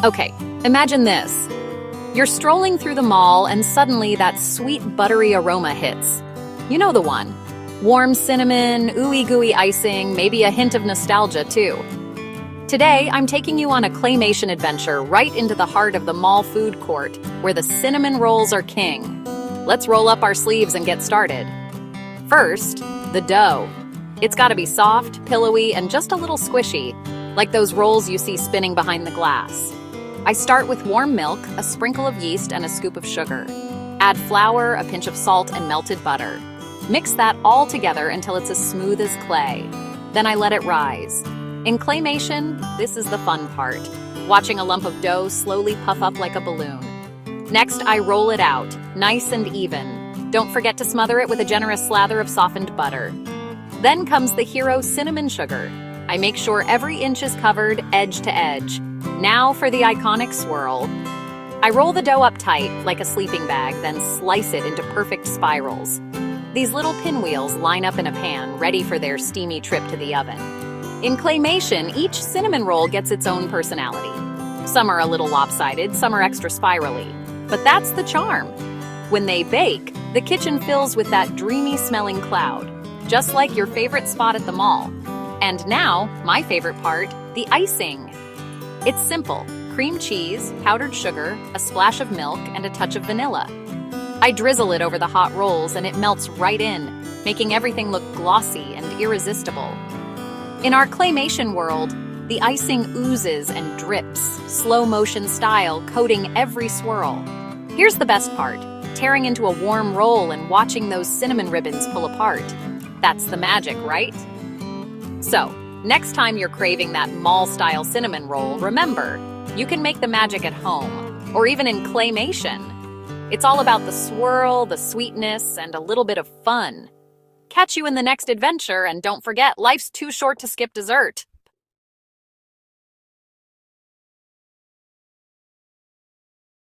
Okay, imagine this. You're strolling through the mall and suddenly that sweet buttery aroma hits. You know the one. Warm cinnamon, ooey gooey icing, maybe a hint of nostalgia too. Today, I'm taking you on a claymation adventure right into the heart of the mall food court, where the cinnamon rolls are king. Let's roll up our sleeves and get started. First, the dough. It's gotta be soft, pillowy, and just a little squishy, like those rolls you see spinning behind the glass. I start with warm milk, a sprinkle of yeast, and a scoop of sugar. Add flour, a pinch of salt, and melted butter. Mix that all together until it's as smooth as clay. Then I let it rise. In claymation, this is the fun part, watching a lump of dough slowly puff up like a balloon. Next, I roll it out, nice and even. Don't forget to smother it with a generous slather of softened butter. Then comes the hero cinnamon sugar. I make sure every inch is covered, edge to edge. Now for the iconic swirl. I roll the dough up tight, like a sleeping bag, then slice it into perfect spirals. These little pinwheels line up in a pan, ready for their steamy trip to the oven. In claymation, each cinnamon roll gets its own personality. Some are a little lopsided, some are extra spirally. But that's the charm. When they bake, the kitchen fills with that dreamy smelling cloud, just like your favorite spot at the mall. And now, my favorite part, the icing. It's simple: cream cheese, powdered sugar, a splash of milk, and a touch of vanilla. I drizzle it over the hot rolls and it melts right in, making everything look glossy and irresistible. In our claymation world, the icing oozes and drips, slow motion style, coating every swirl. Here's the best part: tearing into a warm roll and watching those cinnamon ribbons pull apart. That's the magic, right? So, next time you're craving that mall-style cinnamon roll, remember, you can make the magic at home, or even in claymation. It's all about the swirl, the sweetness, and a little bit of fun. Catch you in the next adventure, and don't forget, life's too short to skip dessert.